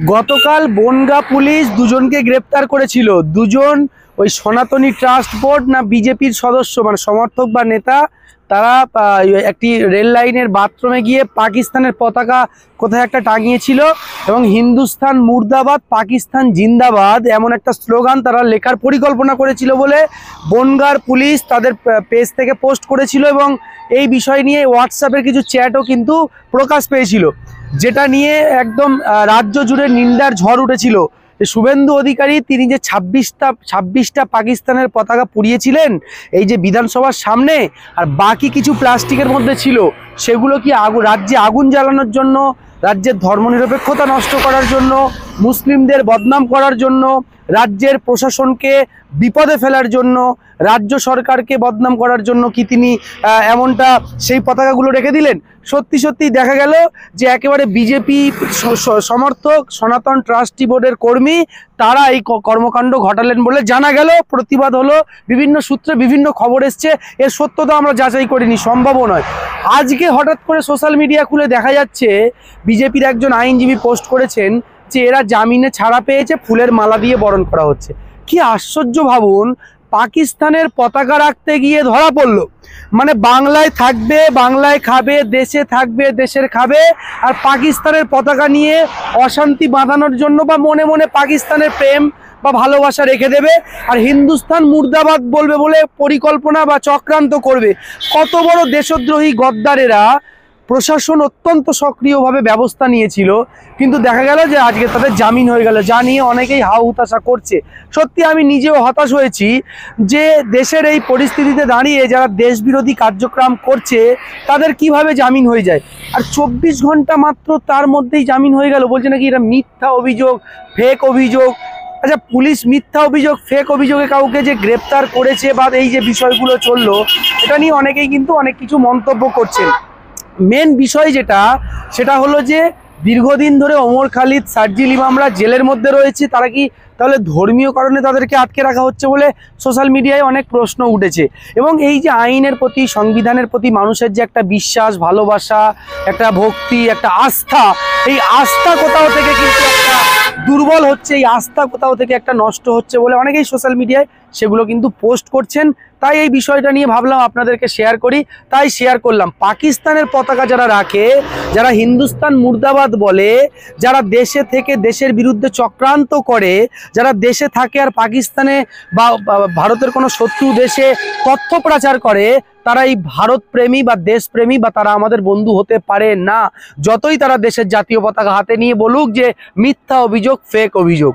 গতকাল বনগাঁ পুলিশ দুজনকে গ্রেপ্তার করেছিল। দুজন ওই সনাতনী ট্রাস্ট বোর্ড না বিজেপির সদস্য মানে সমর্থক বা নেতা। তারা একটি রেল লাইনের বাথরুমে গিয়ে পাকিস্তানের পতাকা কোথায় একটা টাঙিয়েছিল এবং হিন্দুস্তান মুর্দাবাদ পাকিস্তান জিন্দাবাদ এমন একটা স্লোগান তারা লেখার পরিকল্পনা করেছিল বলে বনগাঁর পুলিশ তাদের পেজ থেকে পোস্ট করেছিল এবং এই বিষয় নিয়ে হোয়াটসঅ্যাপের কিছু চ্যাটও কিন্তু প্রকাশ পেয়েছিল, যেটা নিয়ে একদম রাজ্য জুড়ে নিন্দার ঝড় উঠেছিল। শুভেন্দু অধিকারী তিনি যে ছাব্বিশটা পাকিস্তানের পতাকা পুড়িয়েছিলেন এই যে বিধানসভার সামনে, আর বাকি কিছু প্লাস্টিকের মধ্যে ছিল, সেগুলো কি রাজ্যে আগুন জ্বালানোর জন্য, রাজ্যের ধর্মনিরপেক্ষতা নষ্ট করার জন্য, মুসলিমদের বদনাম করার জন্য, রাজ্যের প্রশাসনকে বিপদে ফেলার জন্য, রাজ্য সরকারকে বদনাম করার জন্য কি তিনি এমনটা সেই পতাকাগুলো রেখে দিলেন? সত্যি সত্যি দেখা গেল যে একেবারে বিজেপি সমর্থক সনাতন ট্রাস্টি বোর্ডের কর্মী তারা এই কর্মকাণ্ড ঘটালেন বলে জানা গেল। প্রতিবাদ হলো, বিভিন্ন সূত্রে বিভিন্ন খবর এসছে, এর সত্যতা আমরা যাচাই করিনি, সম্ভবও নয়। আজকে হঠাৎ করে সোশ্যাল মিডিয়া খুলে দেখা যাচ্ছে বিজেপির একজন আইনজীবী পোস্ট করেছেন যে এরা জামিনে ছাড়া পেয়েছে, ফুলের মালা দিয়ে বরণ করা হচ্ছে। কি আশ্চর্য ভাবুন, পাকিস্তানের পতাকা রাখতে গিয়ে ধরা পড়লো। মানে বাংলায় থাকবে, বাংলায় খাবে, দেশে থাকবে, দেশের খাবে, আর পাকিস্তানের পতাকা নিয়ে অশান্তি বাঁধানোর জন্য বা মনে মনে পাকিস্তানের প্রেম বা ভালোবাসা রেখে দেবে, আর হিন্দুস্তান মুর্দাবাদ বলবে বলে পরিকল্পনা বা চক্রান্ত করবে। কত বড় দেশদ্রোহী গদ্দারেরা! প্রশাসন অত্যন্ত সক্রিয়ভাবে ব্যবস্থা নিয়েছিল, কিন্তু দেখা গেল যে আজকে তাদের জামিন হয়ে গেল, যা নিয়ে অনেকেই হাউ হুতাশা করছে। সত্যি আমি নিজেও হতাশ হয়েছি যে দেশের এই পরিস্থিতিতে দাঁড়িয়ে যারা দেশবিরোধী কার্যক্রম করছে তাদের কিভাবে জামিন হয়ে যায়। আর 24 ঘন্টা মাত্র, তার মধ্যেই জামিন হয়ে গেল। বলছে নাকি এটা মিথ্যা অভিযোগ, ফেক অভিযোগ। আচ্ছা, পুলিশ মিথ্যা অভিযোগ, ফেক অভিযোগে কাউকে যে গ্রেপ্তার করেছে বা এই যে বিষয়গুলো চললো, এটা নিয়ে অনেকেই কিন্তু অনেক কিছু মন্তব্য করছেন। মেন বিষয় যেটা, সেটা হলো যে দীর্ঘদিন ধরে ওমর খালিদ, সার্জিল ইমামরা জেলের মধ্যে রয়েছে, তারা কি তাহলে ধর্মীয় কারণে তাদেরকে আটকে রাখা হচ্ছে বলে সোশ্যাল মিডিয়ায় অনেক প্রশ্ন উঠেছে। এবং এই যে আইনের প্রতি, সংবিধানের প্রতি মানুষের যে একটা বিশ্বাস, ভালোবাসা, একটা ভক্তি, একটা আস্থা, এই আস্থা কোথাও থেকে কিন্তু একটা দুর্বল হচ্ছে, এই আস্থা কোথাও থেকে একটা নষ্ট হচ্ছে বলে অনেকেই সোশ্যাল মিডিয়ায় সেগুলো কিন্তু পোস্ট করছেন। তাই এই বিষয়টা নিয়ে ভাবলাম আপনাদেরকে শেয়ার করি, তাই শেয়ার করলাম। পাকিস্তানের পতাকা যারা রাখে, যারা হিন্দুস্তান মুর্দাবাদ বলে, যারা দেশে থেকে দেশের বিরুদ্ধে চক্রান্ত করে, যারা দেশে থাকে আর পাকিস্তানে বা ভারতের কোনো শত্রু দেশে তথ্য প্রচার করে, তারা এই ভারতপ্রেমী বা দেশপ্রেমী বা তারা আমাদের বন্ধু হতে পারে না, যতই তারা দেশের জাতীয় পতাকা হাতে নিয়ে বলুক যে মিথ্যা অভিযোগ, ফেক অভিযোগ।